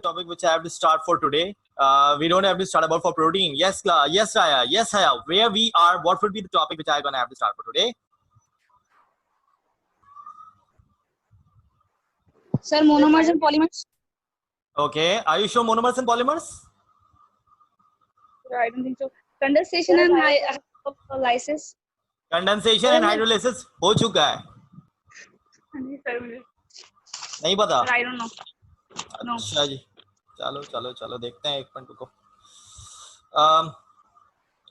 topic which I have to start for today. We don't have to start about for protein. Yes, yes, Raya. Yes, Haya. Where we are, what would be the topic which I'm gonna have to start for today? Sir, monomers and polymers. Okay. Are you sure monomers and polymers? I don't think so. Condensation and hydrolysis. Condensation and hydrolysis हो चुका है. नहीं पता. I don't know. No. अच्छा जी. चलो देखते हैं 1 minute को.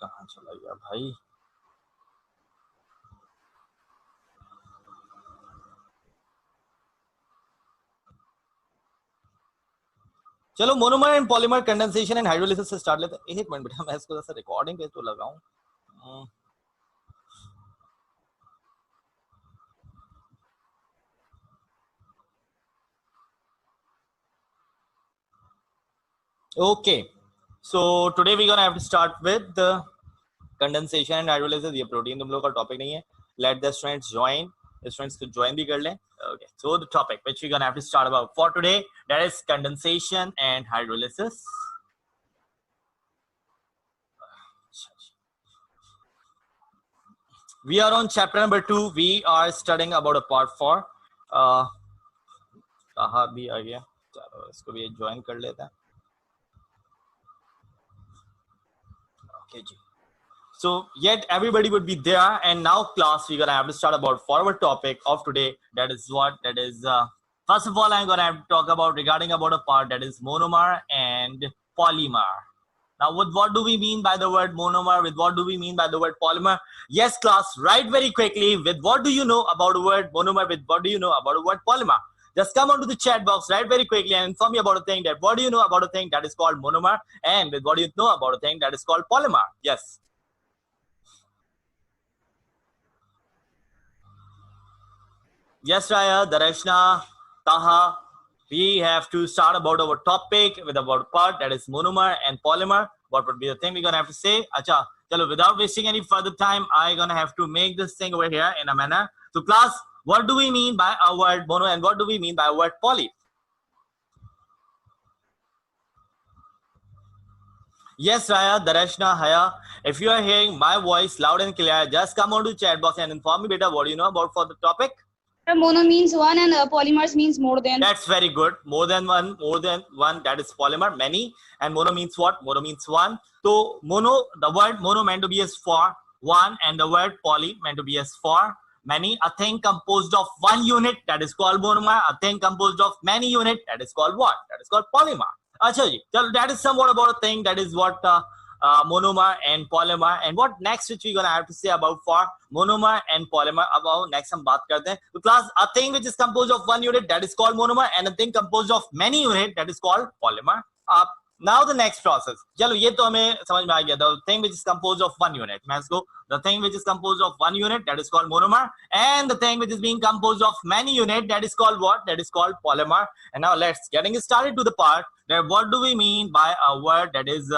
कहाँ चला गया भाई? चलो monomer and polymer condensation and hydrolysis से स्टार्ट लेते हैं. 1 मिनट बेटा, मैं इसको जैसे रिकॉर्डिंग पे तो लगाऊं. Okay, so today we're gonna have to start with the condensation and hydrolysis. ये प्रोटीन तुम लोग का टॉपिक नहीं है. Let the students join. The students को join भी कर लें. Okay, so the topic which we're gonna have to start about for today, that is condensation and hydrolysis. We are on chapter number 2. We are studying about a part 4. कहाँ भी आ गया? चलो इसको भी join कर लेते हैं. Okay, so yet everybody would be there, and now class we're gonna have to start about forward topic of today. That is first of all I'm gonna have to talk about regarding about a part that is monomer and polymer. Now what do we mean by the word monomer? With what do we mean by the word polymer? Yes, class, write very quickly. With what do you know about the word monomer? With what do you know about the word polymer? Just come onto the chat box, write very quickly and inform me about a thing that what do you know about a thing that is called monomer, and with what do you know about a thing that is called polymer? Yes. Yes, Raya, Darashna, Taha, we have to start about our topic with about part that is monomer and polymer. What would be the thing we're gonna have to say? Acha, chalo, without wasting any further time, I'm gonna have to make this thing over here in a manner. So class, what do we mean by a word mono and what do we mean by a word poly? Yes, Raya, Darashna, Haya. If you are hearing my voice loud and clear, just come on to chat box and inform me, beta, what do you know about for the topic? Mono means one and polymers means more than. That's very good. More than one, that is polymer, many. And mono means what? Mono means one. So mono, the word mono meant to be as for one, and the word poly meant to be as for many. A thing composed of one unit, that is called monomer. A thing composed of many units, that is called what? That is called polymer. Achha ji, that is somewhat about a thing that is what monomer and polymer. And what next which we're gonna have to say about for monomer and polymer about next हम बात करते हैं. So class, a thing which is composed of one unit, that is called monomer, and a thing composed of many units, that is called polymer. Now the next process. चलो ये तो हमें समझ में आ गया. The thing which is composed of one unit. मैं इसको the thing which is composed of one unit, that is called monomer, and the thing which is being composed of many units, that is called what? That is called polymer. And now let's getting started to the part that what do we mean by a word that is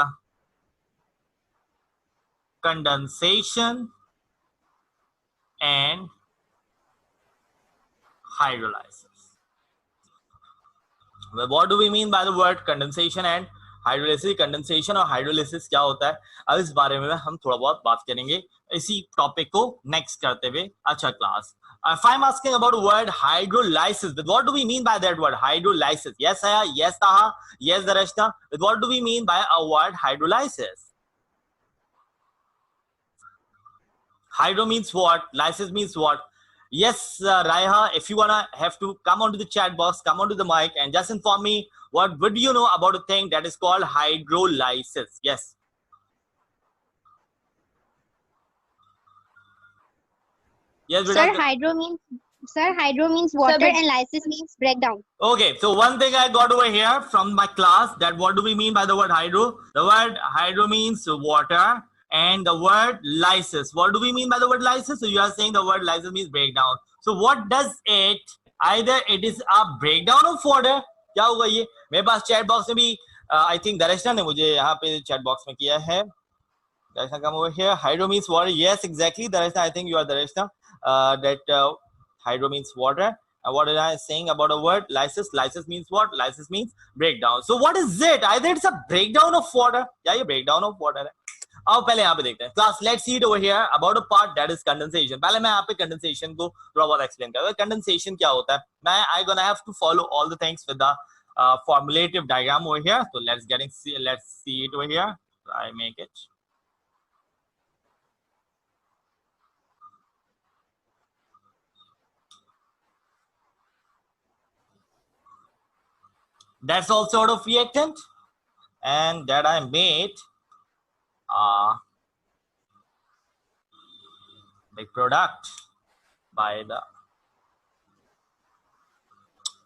condensation and hydrolysis. Well, what do we mean by the word condensation and hydrolysis? Condensation और hydrolysis क्या होता है, अब इस बारे में हम थोड़ा बहुत बात करेंगे इसी टॉपिक को नेक्स्ट करते हुए. अच्छा class, if I'm asking about the word hydrolysis, what do we mean by that word hydrolysis? Yes, Aya, yes, Taha, yes, Darashna. What do we mean by a word hydrolysis? Hydro means what? Lysis means what? Yes, Raiha, if you wanna have to come onto the chat box, come onto the mic and just inform me what would you know about a thing that is called hydrolysis. Yes. Yes, Sir, hydro means water, and lysis means breakdown. Okay, so one thing I got over here from my class, that what do we mean by the word hydro? The word hydro means water. And the word lysis, what do we mean by the word lysis? So you are saying the word lysis means breakdown. So what does it, either it is a breakdown of water, क्या होगा ये? मेरे पास chat box में भी I think Darashna ने मुझे यहाँ पे chat box में किया है. Darashna, come over here. Hydro means water. Yes, exactly. Darashna, I think you are Darashna. That hydro means water, What am I saying about a word? Lysis. Lysis means what? Lysis means breakdown. So what is it? Either it's a breakdown of water. Yeah, ये breakdown of water है. अब पहले यहाँ पे देखते हैं. Class, let's see it over here about a part that is condensation. पहले मैं यहाँ पे condensation को थोड़ा बहुत explain करूँगा. Condensation क्या होता है? I gonna have to follow all the things with the formulative diagram over here. So let's see it over here. I make it. That's also sort of reactant, and that I made the product by the.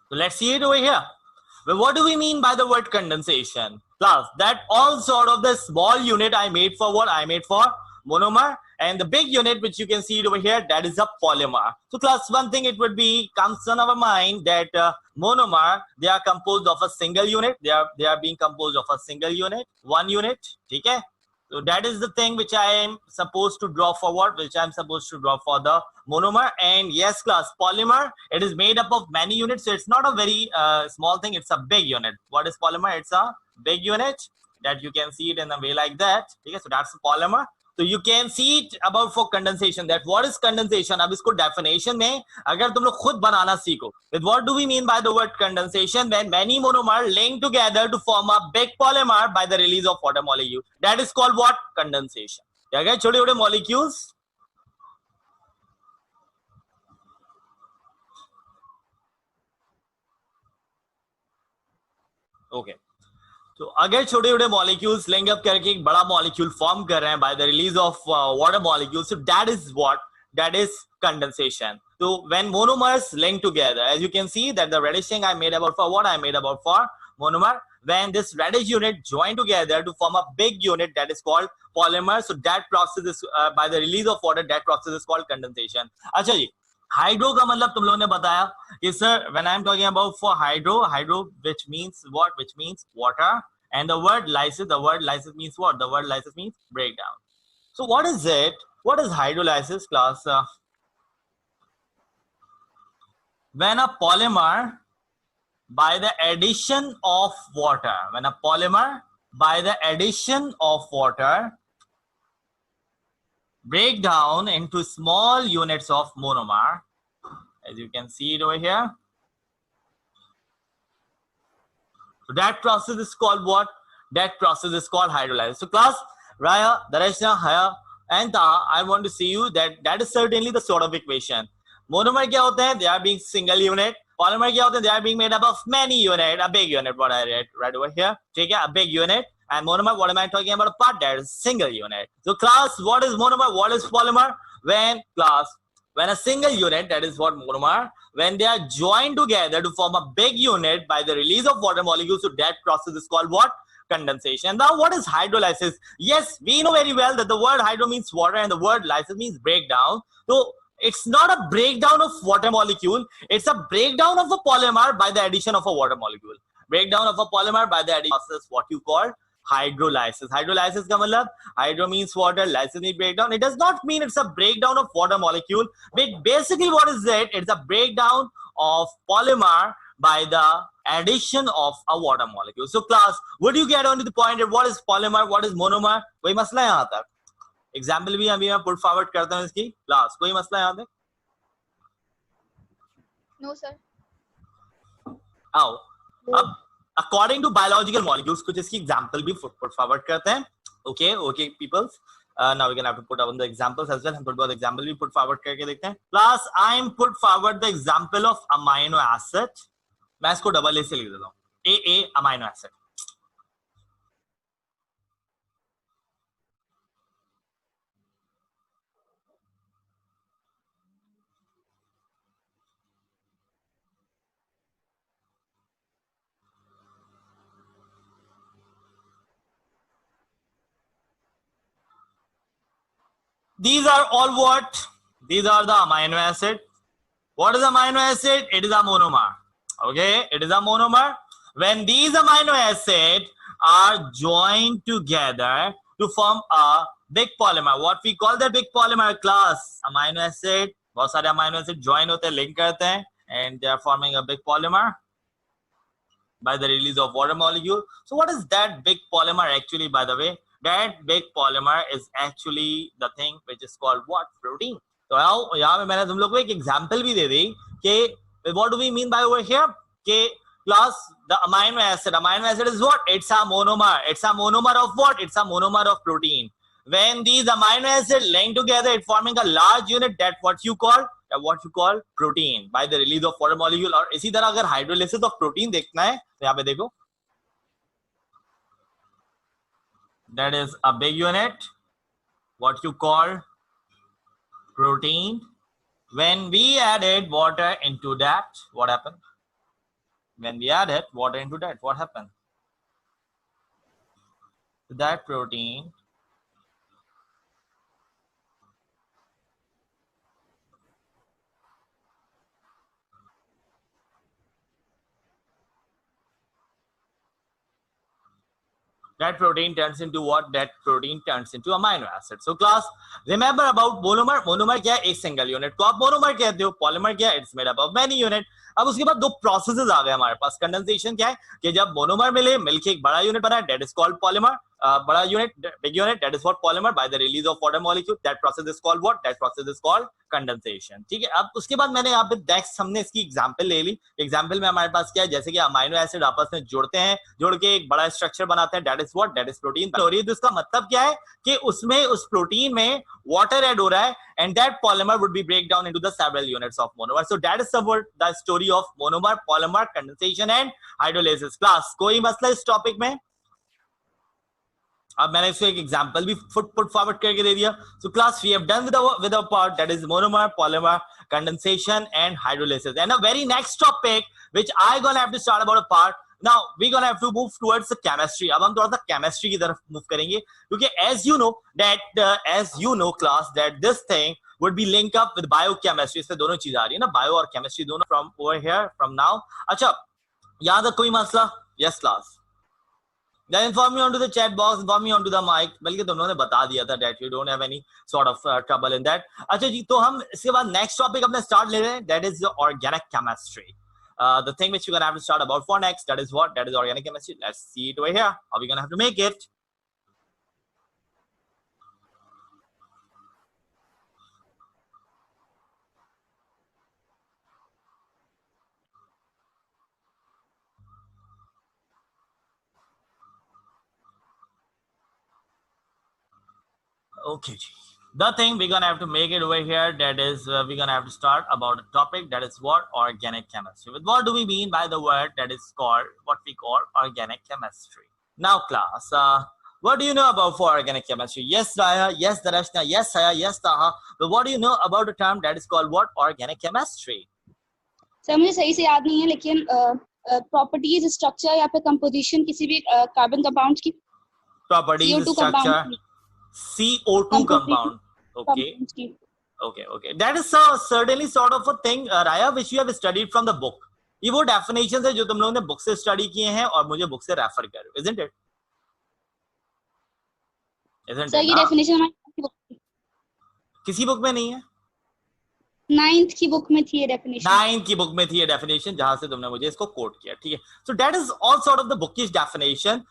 So let's see it over here. Well, what do we mean by the word condensation? Class, that all sort of the small unit I made for what? I made for monomer, and the big unit which you can see it over here, that is a polymer. So class, one thing it would be comes on our mind that monomer, they are composed of a single unit. They are being composed of a single unit, one unit. Okay. So that is the thing which I am supposed to draw forward, which I am supposed to draw for the monomer. And yes, class, polymer, it is made up of many units. So it's not a very small thing. It's a big unit. What is polymer? It's a big unit that you can see it in a way like that. Okay, so that's a polymer. So you can see it about for condensation, that what is condensation. अब इसको definition में अगर तुम लोग खुद बनाना सीखो, with what do we mean by the word condensation? When many monomer link together to form a big polymer by the release of water molecule, that is called what? Condensation. क्या क्या छोटे छोटे molecules? Okay. तो अगर छोटे छोटे molecules link up करके एक बड़ा मॉलिक्यूल फॉर्म कर रहे हैं by the release of water molecule, so that is what? That is condensation. So when monomers link together, as you can see that the reddish thing I made about for what? I made about for monomer. When this reddish unit join together to form a big unit, that is called polymer. So that process is by the release of water, that process is called condensation. अच्छा जी, hydro का मतलब तुम लोगों ने बताया कि sir when I am talking about for hydro which means what? Which means water. And the word lysis means what? The word lysis means breakdown. So what is it? What is hydrolysis, class? When a polymer by the addition of water, break down into small units of monomer, as you can see it over here. So that process is called what? That process is called hydrolysis. So class, Raya, Darashna, Haya, and Taha, I want to see you that is certainly the sort of equation. Monomer क्या होते हैं? They are being single unit. Polymer क्या होते हैं? They are being made up of many unit, a big unit, what I read right over here. ठीक है, a big unit. And monomer, what am I talking about? A part that is single unit. So class, what is monomer? What is polymer? When a single unit, that is what monomer, when they are joined together to form a big unit by the release of water molecules, so that process is called what? Condensation. Now, what is hydrolysis? Yes, we know very well that the word hydro means water and the word lysis means breakdown. So it's not a breakdown of water molecule. It's a breakdown of a polymer by the addition of a water molecule. Breakdown of a polymer by the addition process, what you call hydrolysis. Hydrolysis का मतलब hydro means water, lysis means breakdown. It does not mean it's a breakdown of water molecule, but basically what is it? It's a breakdown of polymer by the addition of a water molecule. So class, would you get on to the point of what is polymer, what is monomer? कोई मसला है यहाँ तक? Example भी अभी मैं put forward करता हूँ इसकी. Class, कोई मसला है यहाँ तक? No, sir. आओ. अब according to biological molecules, कुछ इसकी example भी put forward करते हैं. Okay, people. Now we're gonna have to put on the examples as well. हम थोड़ी बहुत example भी put forward करके देखते हैं. Class, I'm put forward the example of amino acid. मैं इसको double A से लिख देता हूँ. AA amino acid. These are all what? These are the amino acid. What is amino acid? It is a monomer. Okay, it is a monomer. When these amino acids are joined together to form a big polymer, what we call the big polymer, class? Amino acid. बहुत सारे amino acid join होते हैं, link करते हैं, and they are forming a big polymer by the release of water molecule. So what is that big polymer actually, by the way? That big polymer is actually the thing which is called what? Protein. तो यहाँ पे मैंने तुम लोग को एक example भी दे दी कि what do we mean by over here? कि class, the amino acid is what? It's a monomer. It's a monomer of what? It's a monomer of protein. When these amino acids link together, it forming a large unit, that what you call protein by the release of water molecule. और इसी तरह अगर hydrolysis of protein देखना है तो यहाँ पे देखो, that is a big unit, what you call protein. When we added water into that, what happened? When we added water into that, what happened? That protein turns into what? That protein turns into amino acid. So class, remember about monomer. Monomer क्या है? एक single unit को आप monomer कहते हो. Polymer क्या है? It's made up of many unit. अब उसके बाद दो प्रोसेसेस आ गए हमारे पास. कंडेंसेशन क्या है कि जब मोनोमर मिलके एक बड़ा यूनिट बना, that is called polymer. बड़ा unit, big unit, that is what polymer by the release of water molecule. That process is called what? That process is called condensation. ठीक है. अब उसके बाद मैंने यहाँ पे next हमने इसकी एग्जांपल ले ली. एग्जांपल में हमारे पास क्या है? जैसे कि अमाइनो एसिड आपस में जुड़ते हैं, जुड़ के एक बड़ा स्ट्रक्चर बनाते हैं. that is what? That is protein. तो इसका मतलब क्या है कि उसमें उस प्रोटीन में water add हो रहा है, and that polymer would be break down into the several units of monomer. So that is the story of monomer, polymer, condensation and hydrolysis. Class, कोई मसला इस टॉपिक में? अब मैंने इसको एक एग्जांपल भी पुट फॉरवर्ड करके दे दिया. So class, we have done with our part, that is monomer, polymer, condensation and hydrolysis. And a very next topic which I gonna have to start about a part. Now we're gonna have to move towards the chemistry. अब हम थोड़ा सा chemistry की तरफ move करेंगे, क्योंकि as you know class, that this thing would be linked up with biochemistry. इससे दोनों चीज आ रही है ना, bio और chemistry दोनों from over here, from now. अच्छा, यहाँ तक कोई मसला? Yes class. Then inform me onto the chat box, inform me onto the mic. बल्कि तुम लोगों ने बता दिया था that you don't have any sort of trouble in that. अच्छा जी, तो हम इसके बाद next topic अपने start ले रहे हैं, that is the organic chemistry. The thing which you're gonna have to start about for next, that is what? That is organic chemistry. Let's see it over here. How we gonna have to make it? Okay, the thing we're gonna have to make it over here, that is we're gonna have to start about a topic, that is what? Organic chemistry. With what do we mean by the word that is called what we call organic chemistry? Now class, what do you know about for organic chemistry? Yes Raya, yes Darashna, yes Saya, yes Taha. But what do you know about the term that is called what? Organic chemistry? Sir मुझे सही से याद नहीं है, लेकिन properties, structure या फिर composition किसी भी कार्बन कंपाउंड की. Properties, structure, CO2 compound. Okay. Okay. That is certainly sort of a thing, Raya, which you have studied from the book. ये वो definitions है जो तुम लोगों ने बुक से स्टडी किए हैं और मुझे बुक से रेफर कर, isn't it? सर ये डेफिनेशन हमारी किसी बुक में नहीं है. 9th की बुक में थी ये डेफिनेशन. 9th की बुक में थी ये डेफिनेशन, जहां से तुमने मुझे इसको कोट किया. ठीक है. So that is all sort of the bookish definition.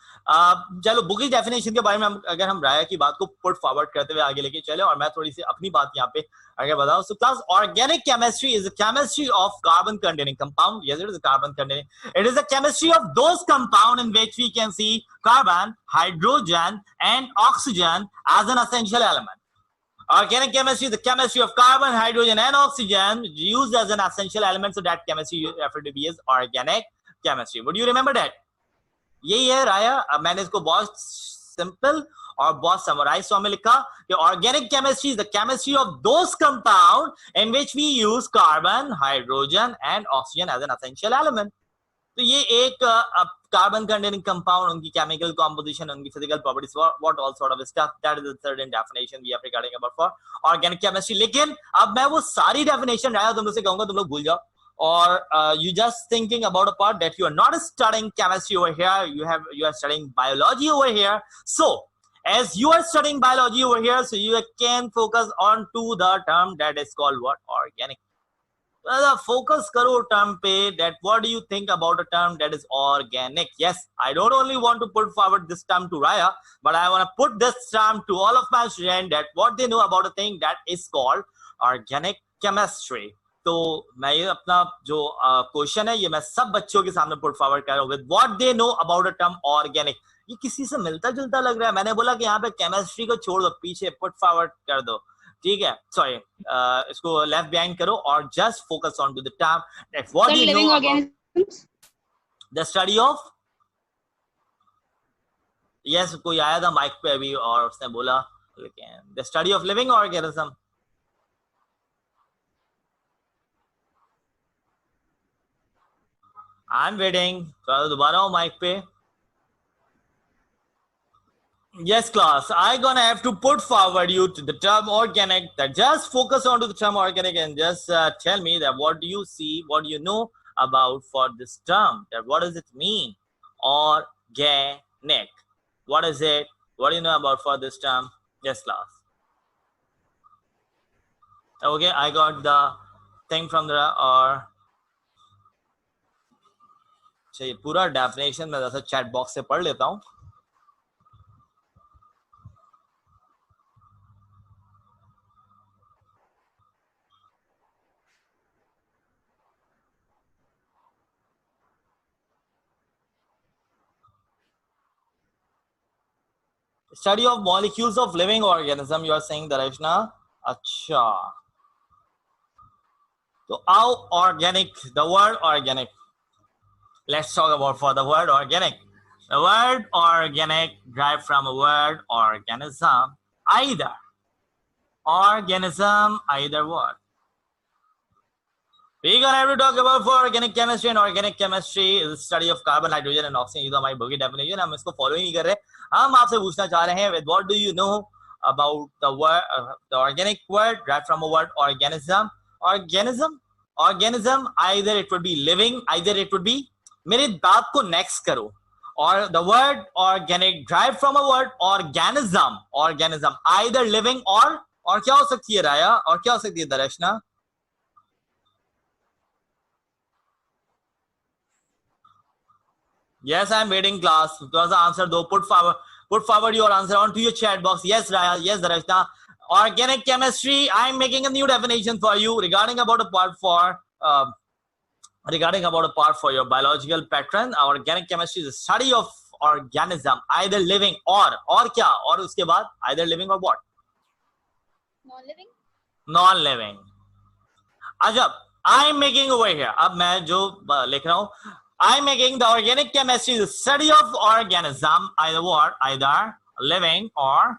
चलो बुकिश डेफिनेशन के बारे में अगर हम राया की बात को पुट फॉरवर्ड करते हुए आगे लेके चले और मैं थोड़ी सी अपनी बात यहाँ पे आगे बताऊं. So class, organic chemistry is a chemistry of carbon containing compound. Yes, it is a carbon containing. It is a chemistry of those compound in which we can see carbon, hydrogen and oxygen as an essential element. Organic chemistry is the chemistry of carbon, hydrogen, and oxygen used as an essential element. So that chemistry you refer to be as organic chemistry. Would you remember that? यही है राया. अब मैंने इसको बहुत simple और बहुत summarise form में लिखा कि organic chemistry is the chemistry of those compound in which we use carbon, hydrogen and oxygen as an essential element. तो ये एक कार्बन कंटेनिंग कंपाउंड, उनकी केमिकल कॉम्पोजिशन, उनकी physical properties, what all sort of stuff, that is the certain definition we are regarding about for organic chemistry. लेकिन अब मैं वो सारी डेफिनेशन राया तुम लोग से कहूंगा, तुम लोग भूल जाओ. Or you just thinking about a part that you are not studying chemistry over here, you are studying biology over here. So as you are studying biology over here, so you can focus on to the term that is called what? Organic. Focus karo term pe, that what do you think about a term that is organic? Yes, I don't only want to put forward this term to Raya, but I want to put this term to all of my students, that what they know about a thing that is called organic chemistry. तो मैं ये अपना जो question है ये मैं सब बच्चों के सामने पुट फॉरवर्ड कर रहा हूँ, with what they know about a term organic. ये किसी से मिलता जुलता लग रहा है. मैंने बोला कि यहाँ पे केमिस्ट्री को छोड़ दो, पीछे पुट फॉरवर्ड कर दो, ठीक है. सॉरी, इसको लेफ्ट बिहाइंड करो और just focus on to the term that what you know about the study of. Yes, कोई आया था माइक पे अभी और उसने बोला the study of living organism. I am waiting. दोबारा हूँ माइक पे. Yes, class. I'm gonna have to put forward you to the term organic. That just focus on to the term organic and just tell me that what do you see, what do you know about for this term? That what does it mean? Organic. What is it? What do you know about for this term? Yes, class. Okay, I got the thing from the or. चलिए पूरा definition मैं जैसा chat box से पढ़ लेता हूँ. Study of molecules of living organism, you are saying, Darshna? Acha. So how organic, the word organic. Let's talk about for the word organic. The word organic derived from a word organism, either. Organism, either what? We're gonna have to talk about for organic chemistry, and organic chemistry is the study of carbon, hydrogen and oxygen. ये तो हमारी bookie definition, हम इसको follow ही नहीं कर रहे. हम आपसे पूछना चाह रहे हैं with what do you know about the word, the organic word derived from a word organism. Organism, either it would be living, either it would be, मेरे बात को next करो, or the word organic derived from a word organism, either living or क्या हो सकती है राया, और क्या हो सकती है दर्शना? Yes, I am waiting, class. Because the answer though, put forward your answer onto your chat box. Yes, Raya. Yes, Darshna. Organic chemistry. I am making a new definition for you regarding about a part for your biological pattern. Organic chemistry is the study of organism, either living or क्या? और उसके बाद either living or what? Non-living. Non-living. अच्छा, I am making over here. अब मैं जो लिख रहा हूँ, I'm making the organic chemistry the study of organism, either what? Either living or,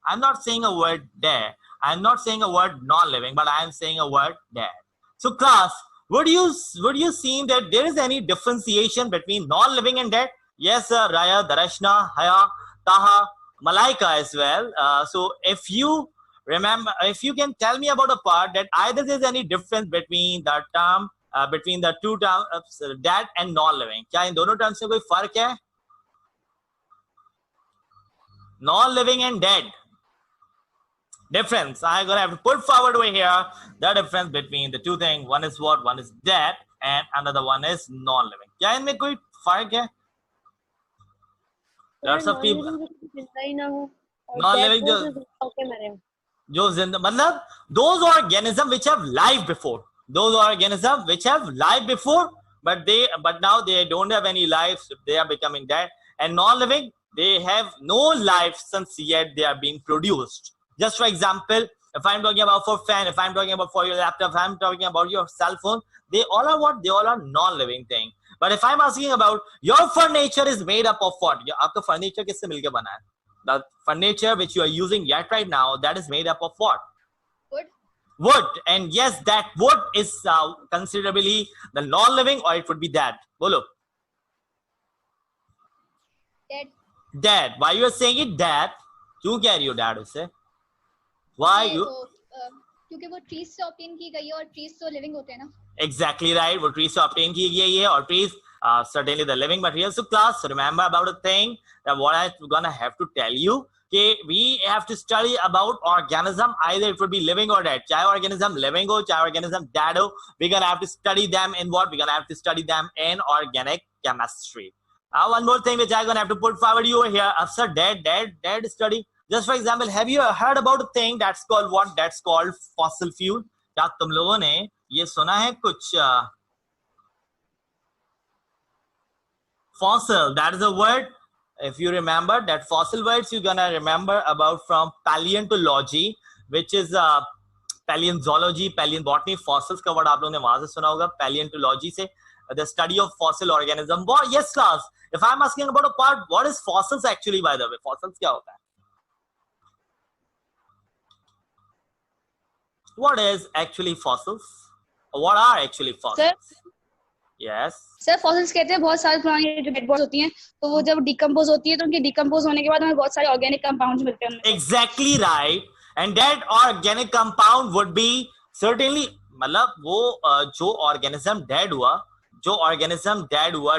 I'm not saying a word there. I'm not saying a word non-living, but I am saying a word there. So class, would you see that there is any differentiation between non-living and dead? Yes, Raya, Darshna, Haya, Taha, Malaika as well. So if you remember, if you can tell me about a part that either there's any difference between the term, between the two terms, dead and non-living. क्या इन दोनों terms में कोई फर्क है? Non-living and dead. Difference. I'm gonna have to put forward over here the difference between the two things. One is what? One is dead, and another one is non-living. क्या इनमें कोई फर्क है? Lots of people. Non-living जो जिंदा मतलब those organisms which have life before. Those organisms which have life before, but now they don't have any life, so they are becoming dead. And non-living, they have no life since yet they are being produced. Just for example, if I'm talking about for fan, if I'm talking about for your laptop, if I'm talking about your cell phone, they all are what? They all are non-living thing. But if I'm asking about your furniture is made up of what? आपका furniture किससे मिलके बना है? The furniture which you are using yet right now, that is made up of what? Wood. And yes, that wood is considerably the non-living, or it would be dead. Bolo. Dead. Dead. Why you are saying it dead? क्यों कह रही हो dead उसे? Why you? क्योंकि वो trees से obtain की गई है और trees तो living होते हैं ना? Exactly right. वो trees से obtain की गई है और trees certainly the living materials. So class, remember about a thing that what I'm gonna have to tell you कि we have to study about organism, either it would be living or dead. चाहे organism living हो, चाहे organism dead हो, we're gonna have to study them in what? We're gonna have to study them in organic chemistry. One more thing which I'm gonna have to put forward you over here. After dead study. Just for example, have you heard about a thing that's called what? That's called fossil fuel. क्या तुम लोगों ने ये सुना है कुछ? Fossil, that is a word. If you remember that fossil words, you're gonna remember about from paleontology, which is paleontology, paleobotany. Fossils का word आप लोगों ने वहां से सुना होगा. Paleontology से the study of fossil organism. Yes, class. If I'm asking about a part, what is fossils actually? By the way, fossils क्या होता है? What is actually fossils? What are actually fossils? Sir? Yes. Sir fossils कहते हैं बहुत सारी पुरानी जो dead bodies होती हैं, तो वो जब डिकम्पोज होती है तो उनके डिकम्पोज होने के बाद हमें बहुत सारे ऑर्गेनिक कंपाउंड्स मिलते हैं. Exactly right. And that organic compound would be certainly, मतलब वो जो organism dead हुआ,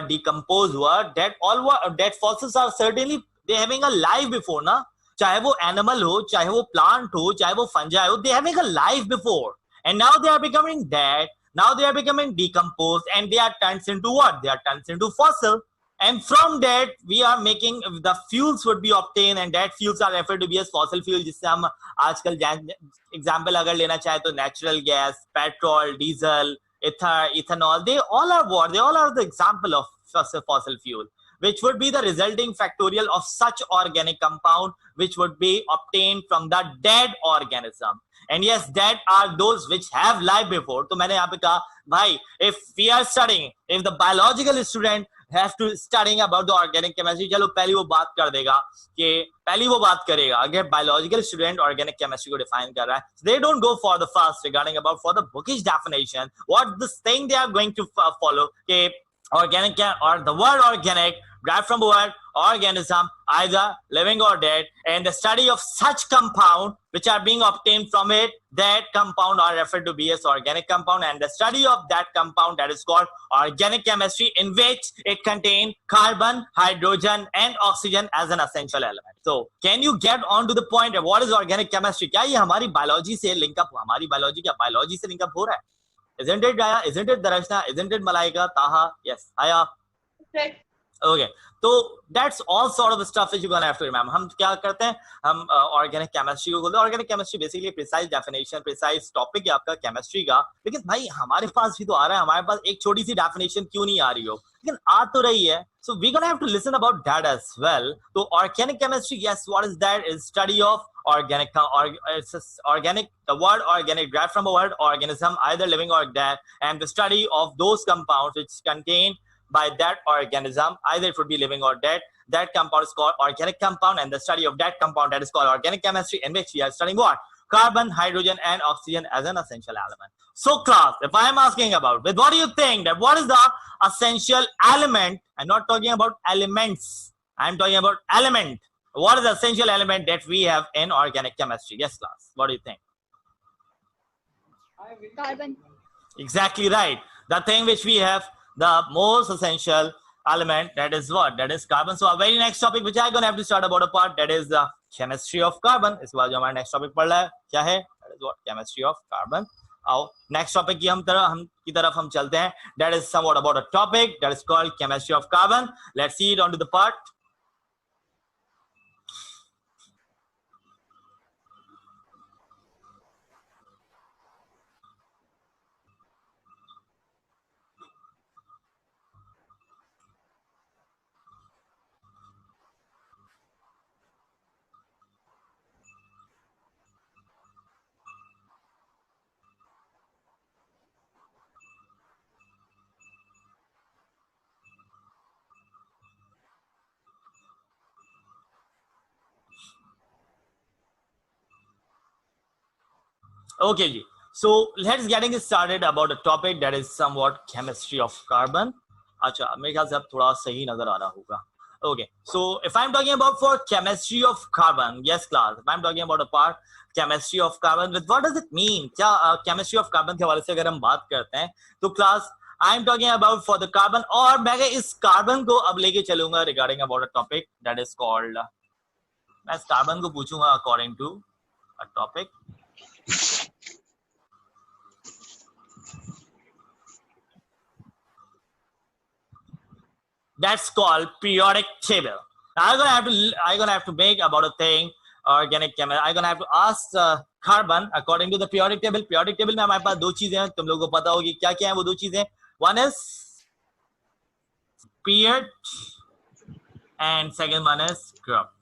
decompose हुआ, that fossils are certainly they having a life before, ना? चाहे वो animal हो, चाहे वो plant हो, चाहे वो fungi हो, they having a life before, and now they are becoming dead. Now they are becoming decomposed, and they are turned into what? They are turned into fossil. And from that, we are making the fuels would be obtained, and that fuels are referred to be as fossil fuel. जिससे हम आजकल example अगर लेना चाहे तो natural gas, petrol, diesel, ethanol, they all are what? They all are the example of fossil fuel, which would be the resulting factorial of such organic compound, which would be obtained from the dead organism. And yes, that are those which have life before. तो मैंने यहाँ पे कहा भाई, if we are studying, if the biological student have to studying about the organic chemistry, चलो पहली वो बात कर देगा कि पहली वो बात करेगा अगर biological student organic chemistry को define कर रहा है, so they don't go for the first regarding about for the bookish definition. What this thing they are going to follow कि organic or the word organic derived from the word organism, either living or dead, and the study of such compound which are being obtained from it, that compound are referred to be as organic compound, and the study of that compound, that is called organic chemistry, in which it contains carbon, hydrogen and oxygen as an essential element. So can you get on to the point of what is organic chemistry? क्या ये हमारी biology से link up, हमारी biology क्या biology से link up हो रहा है? Isn't it Gaya? Isn't it Darashna? Isn't it Malaika? Taha? Yes. Aya? Right. Okay. तो that's all sort of the stuff that you're gonna have to remember. हम क्या करते हैं, हम organic chemistry को बोलते हैं. Organic chemistry basically precise definition, precise topic है आपका chemistry का. लेकिन भाई हमारे पास भी तो आ रहा है, हमारे पास एक छोटी सी definition क्यों नहीं आ रही हो, लेकिन आ तो रही है. So we're gonna have to listen about that as well. So organic chemistry, yes, what is that? Is study of organic, organic. The word organic derived from a word organism, either living or dead, and the study of those compounds which contain by that organism, either it would be living or dead. That compound is called organic compound, and the study of that compound, that is called organic chemistry, in which we are studying what? Carbon, hydrogen and oxygen as an essential element. So class, if I am asking about, with what do you think that what is the essential element? I'm not talking about elements, I'm talking about element. What is the essential element that we have in organic chemistry? Yes class, what do you think? Carbon. Exactly right. The thing which we have, the most essential element, that is what? That is carbon. So our very next topic which I'm going to have to start about a part, that is the chemistry of carbon. इसके बाद जो हमारा next topic पढ़ रहा है क्या है? That is what? Chemistry of carbon. आओ next topic की तरफ हम चलते हैं. That is somewhat about a topic that is called chemistry of carbon. Let's see it onto the part. Okay ji, so let's getting started about a topic that is somewhat chemistry of carbon. अच्छा मेरे ख्याल से अब थोड़ा सही नजर आ रहा होगा. Okay, so if I'm talking about for chemistry of carbon, yes class, if I'm talking about a part chemistry of carbon, with what does it mean? क्या chemistry of carbon के हवाले से अगर हम बात करते हैं तो class I'm talking about for the carbon, और मैं इस carbon को अब लेके चलूंगा regarding about a topic that is called मैं इस कार्बन को पूछूंगा according to a topic. That's called periodic table. I'm gonna have to make about a thing organic chemistry. I'm gonna have to ask carbon according to the periodic table. Periodic table में हमारे पास दो चीजें हैं, तुम लोगों को पता होगी क्या क्या है वो दो चीजें. One is period and second one is group.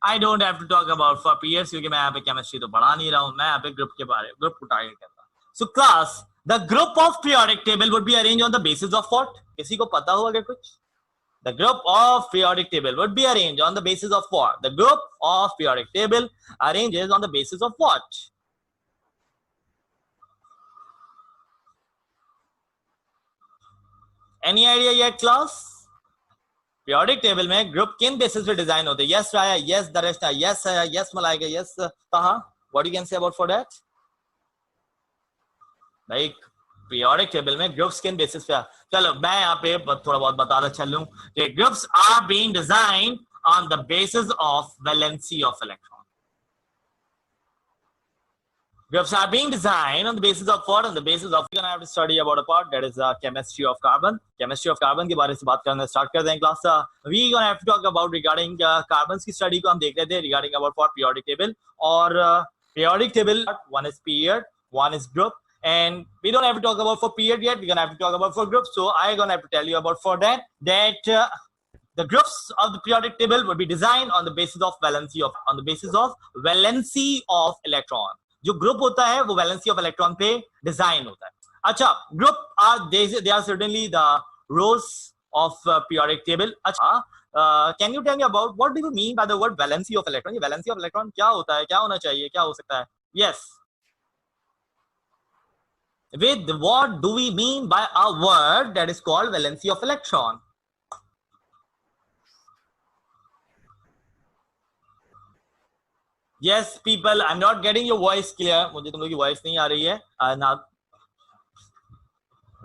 I don't have to talk about for periods क्योंकि मैं यहाँ पे केमिस्ट्री तो पढ़ा नहीं रहा हूँ, मैं यहाँ पे ग्रुप के बारे ग्रुप को टारगेट करता हूँ. So class, the group of periodic table would be arranged on the basis of what? किसी को पता होगा क्या कुछ? The group of periodic table would be arranged on the basis of what? The group of periodic table arranges on the basis of what? Any idea yet, class? Periodic table में group किन basis पे design होते हैं? Yes, Raya. Yes, Darshna. Yes, yes, Malaika. Yes, Taha. What you can say about for that? Like periodic table में groups किन basis पे? चलो मैं यहाँ पे थोड़ा बहुत बताता चलूं कि groups are being designed on the basis of valency of electron. Groups are being designed on the basis of what? On the basis of we're gonna have to study about a part that is chemistry of carbon. Chemistry of carbon के बारे से बात करना start कर दें class. We gonna have to talk about regarding carbons की study को हम देख रहे थे regarding about for periodic table और periodic table. One is period, one is group. And we don't have to talk about for period yet. We're gonna have to talk about for groups. So I'm gonna have to tell you about for that the groups of the periodic table would be designed on the basis of valency of electron. जो group होता है वो valency of electron पे design होता है. अच्छा, group are they are certainly the rows of periodic table. अच्छा, can you tell me about what do you mean by the word valency of electron? ये वैलेंसी ऑफ इलेक्ट्रॉन क्या होता है, क्या होना चाहिए, क्या हो सकता है? Yes, with what do we mean by a word that is called valency of electron? Yes, people, I'm not getting your voice clear. मुझे तुम लोगों की voice नहीं आ रही है. Now,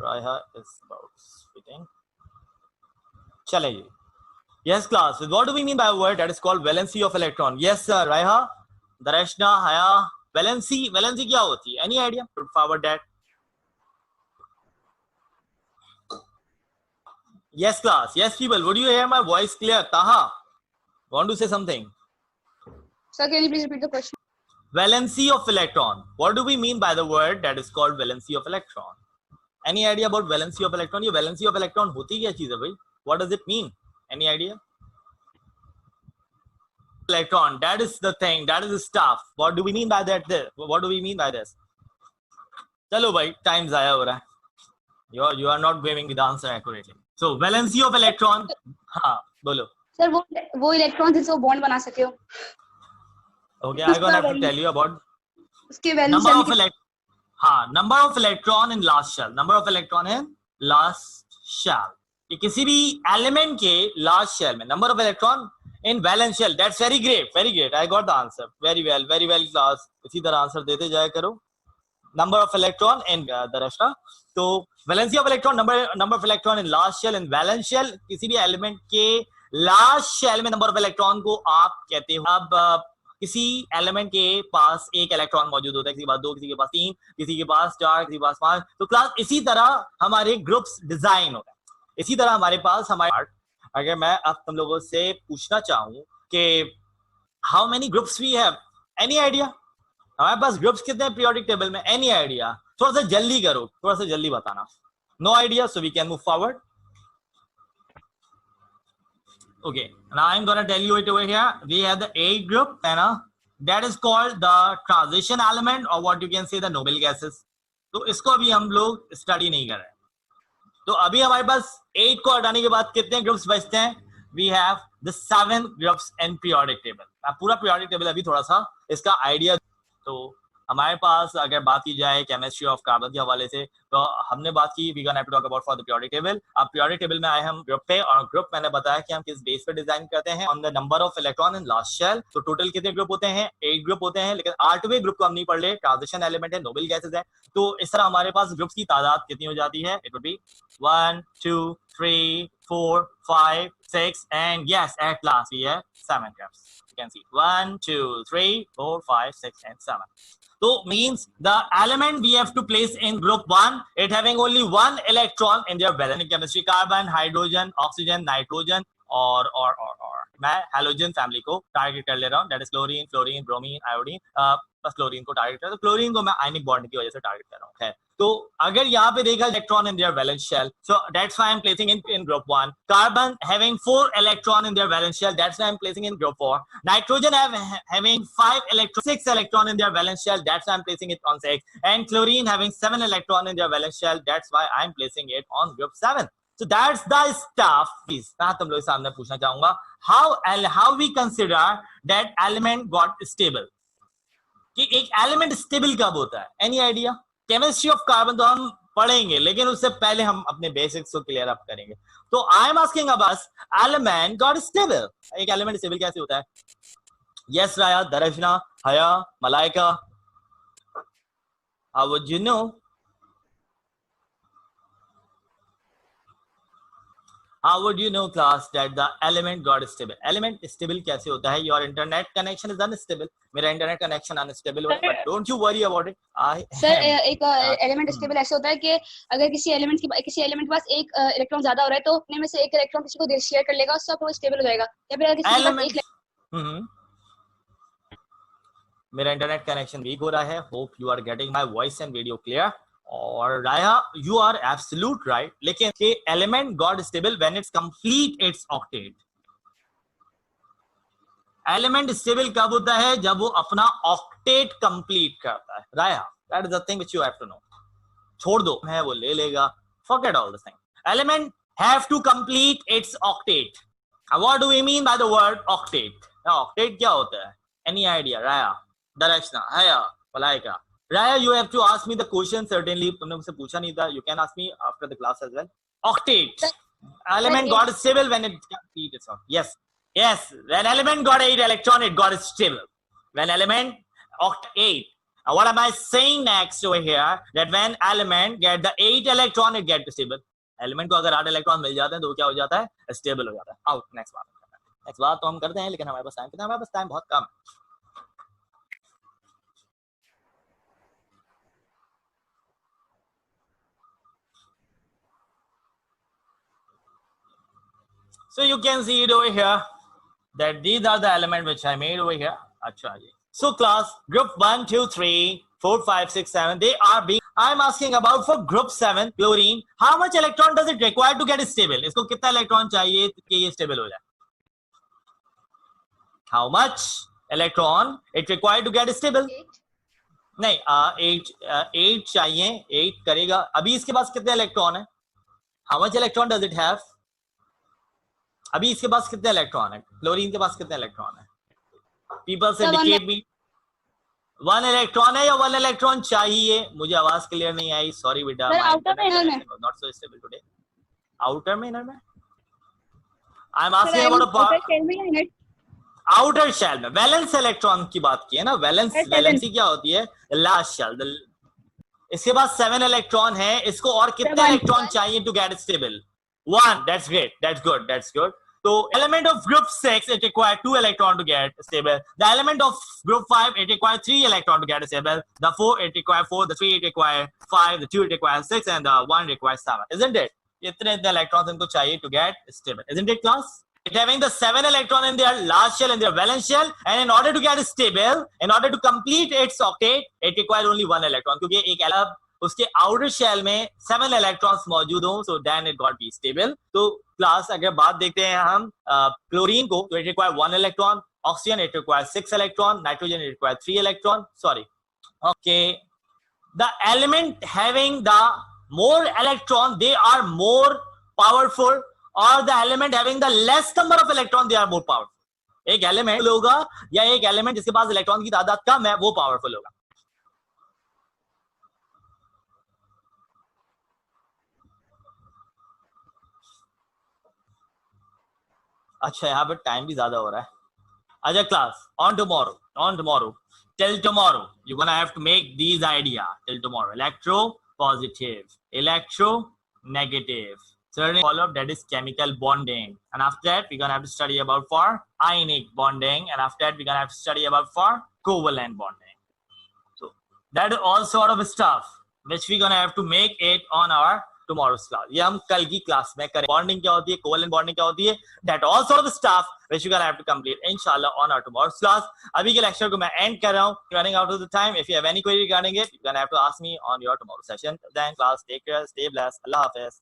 Raiha is about speaking. चलिए. Yes, class. What do we mean by a word that is called valency of electron? Yes, sir. Raiha, Darshna, Haya. Valency क्या होती है? Any idea? Put forward that. Yes, class. Yes, people. Would you hear my voice clear? Taha, want to say something? Sir, can you please repeat the question? Valency of electron. What do we mean by the word that is called valency of electron? Any idea about valency of electron? ये valency of electron होती क्या चीज है भाई? What does it mean? Any idea? Electron. That is the thing. That is the stuff. What do we mean by that? What do we mean by this? चलो भाई, time ज़ाया हो रहा है. You are not giving the answer accurately. So valency of electron. हाँ, बोलो. Sir, वो electron जिससे वो बॉन्ड बना सके हो. Okay, I'm gonna have to tell you about उसके value number of electron in last shell. Number of electron in last shell. कि किसी भी element के last shell में number of electron in valence shell. That's very great, very great. I got the answer. Very well, class. इसी तरह answer देते जाया करो. Number of electron in the rest. तो valency of electron, number of electron in last shell and valence shell. किसी भी element के last shell में number of electron को आप कहते हो. अब किसी एलिमेंट के पास एक इलेक्ट्रॉन मौजूद होता है, किसी के पास दो, किसी के पास तीन, किसी के पास चार, किसी के पास पांच. तो क्लास इसी तरह हमारे ग्रुप्स डिजाइन होते हैं. इसी तरह हमारे पास अगर मैं अब तुम लोगों से पूछना चाहूं कि how many groups we have, any idea? हमारे पास ग्रुप्स कितने हैं पीरियोडिक टेबल में? Any idea? थोड़ा सा जल्दी करो, थोड़ा सा जल्दी बताना. No idea, so we can move forward. Okay, now I'm gonna tell you it over here. We have the A group, and that is called the transition element, or what you can say the noble gases. तो इसको अभी हम लोग study नहीं कर रहे हैं. तो अभी हमारे पास 8 को हटाने के बाद कितने ग्रुप्स बचते हैं? We have the 7 groups in periodic table. पूरा periodic table अभी थोड़ा सा इसका आइडिया. तो हमारे पास अगर बात की जाए केमिस्ट्री ऑफ कार्बन के हवाले से, तो हमने बात की we gonna have to talk about for the periodic table. अब पीरियोडिक टेबल में आए हम ग्रुप पे, और ग्रुप मैंने बताया कि हम किस बेस पे डिजाइन करते हैं, on the number of electron in last shell. तो टोटल कितने ग्रुप होते हैं? 8 ग्रुप होते हैं, लेकिन 8वें ग्रुप को हम नहीं पढ़ ले. ट्रांजिशन एलिमेंट है, नोबल गैसेस है. तो इस तरह हमारे पास ग्रुप्स की तादाद कितनी हो जाती है? It would be 1 2 3, 4, 5, 6, and yes, at last we have 7 groups. You can see 1, 2, 3, 4, 5, 6, and 7. So means the element we have to place in group 1, it having only one electron in their valence chemistry, carbon, hydrogen, oxygen, nitrogen, or मैं halogen family को target कर ले रहा हूँ, that is chlorine, fluorine, bromine, iodine, बस chlorine को target कर रहा हूँ, क्लोरीन को मैं आयनिक बॉन्ड की वजह से टारगेट कर रहा हूँ। है तो अगर यहाँ पे देखा electron in their valence shell, so that's why I am placing in group 1. Carbon having 4 electron in their valence shell, that's why I am placing in group 4. Nitrogen having 6 electron in their valence shell, that's why I'm placing it on 6. And chlorine having 7 electron in their valence shell, that's why I'm placing it on group 7. So that's the stuff. Please, मैं तुम लोग सामने पूछना चाहूंगा, how we consider that element got stable. कि एक element stable कब होता है? Any idea? Chemistry of carbon तो हम पढ़ेंगे, लेकिन उससे पहले हम अपने बेसिक्स को क्लियर अप करेंगे. तो आई am asking about element got stable. एक एलिमेंट स्टेबल कैसे होता है? यस राया, दर्शना, हया, Malaika, how would you know? How would you know, class, that the element got stable? Element stable कैसे होता है? Your internet connection is unstable. मेरा internet connection unstable है, but don't you worry about it. Sir एक element stable ऐसे होता है कि अगर किसी एलिमेंट के पास एक इलेक्ट्रॉन ज्यादा हो रहा है तो अपने में से एक इलेक्ट्रॉन किसी को शेयर कर लेगा, उससे वो स्टेबल हो जाएगा. या फिर किसी के पास एक मेरा इंटरनेट कनेक्शन वीक हो रहा है. Hope you are getting my voice and video clear. और Raya, you are absolute right. लेकिन element got stable when it's complete its octet. Element stable कब होता है? जब वो अपना ऑक्टेट कंप्लीट करता है. Raya, that is the thing which you have to know. छोड़ दो है वो ले लेगा, forget all this thing. Element have to complete its octet. What do we mean by the word octet? Octet क्या होता है? Any idea? राया, दर्शना, हया, Malaika. Raya, you have to ask me the question. Certainly, तुमने मुझसे पूछा नहीं था. You can ask me after the class as well. Octet. Element got stable when it completed its octet. Yes, yes. When element got 8 electron, it got stable. When element octet. What am I saying next over here? That when element get the 8 electron, it get stable. Element को अगर 8 electron मिल जाते हैं तो क्या हो जाता है? Stable हो जाता है. Out. Next बात. Next बात तो हम करते हैं, लेकिन हमारे पास टाइम कितना? हमारे पास टाइम बहुत कम है. So you can see it over here that these are the elements which I made over here. Achha ji. So class, group 1, 2, 3, 4, 5, 6, 7, they are being, I'm asking about for group 7, chlorine, how much electron does it require to get stable? इसको कितना electron चाहिए कि ये stable हो जाए? How much electron it required to get stable? 8. नहीं, 8 चाहिए, 8 करेगा. अभी इसके पास कितने इलेक्ट्रॉन है? How much electron does it have? अभी इसके पास कितने इलेक्ट्रॉन है? क्लोरीन के पास कितने इलेक्ट्रॉन है? पीपल से इंडिकेट मी. 1 इलेक्ट्रॉन है या 1 इलेक्ट्रॉन चाहिए? मुझे आवाज क्लियर नहीं आई, सॉरी बेटा. आउटर में not so stable today. Outer में इनर में? I am asking about outer shell में. वैलेंस इलेक्ट्रॉन की बात की है ना. वैलेंसी क्या होती है? Last shell. इसके पास 7 इलेक्ट्रॉन है. इसको और कितने इलेक्ट्रॉन चाहिए to get stable? 1. That's great. That's good. That's good. So element of group 6, it requires 2 electron to get stable. The element of group 5, it requires 3 electron to get stable. The 4, it requires 4. The 3, it requires 5. The 2, it requires 6, and the 1 requires 7. Isn't it? इतने electrons इनको चाहिए to get stable. Isn't it, class? It having the 7 electron in their last shell and their valence shell, and in order to get stable, in order to complete its octet, it requires only 1 electron. क्योंकि एक एलब उसके outer shell में 7 electrons मौजूद हो, so then it got be stable. तो class अगर बात देखते हैं हम क्लोरीन को, तो it require 1 electron. Oxygen it require 6 electron. Nitrogen it require 3 electron. Sorry, okay. The element having the more electron, they are more powerful, और the element having the less number of electron, they are more powerful. एक element होगा या एक element जिसके पास electron की तादाद कम है, वो पावरफुल होगा. अच्छा, यहाँ पे टाइम भी ज्यादा हो रहा है. अच्छा class, on tomorrow till tomorrow you're gonna have to make these idea till tomorrow. Electro positive, electro negative, certain follow-up, that is chemical bonding. And after that, we're gonna have to study about for ionic bonding, and after that, we're gonna have to study about for covalent bonding. So that is all sort of stuff which we're gonna have to make it on our tomorrow's class. ये हम कल की class में करें. Bonding क्या होती है, covalent bonding क्या होती है, that all sort of stuff which you're gonna have to complete inshallah on our tomorrow's class. अभी के lecture को मैं end कर रहा हूँ, running out of the time. If you have any query regarding it, you're gonna have to ask me on your tomorrow session. Then class, take care, stay blessed. Allah Hafiz.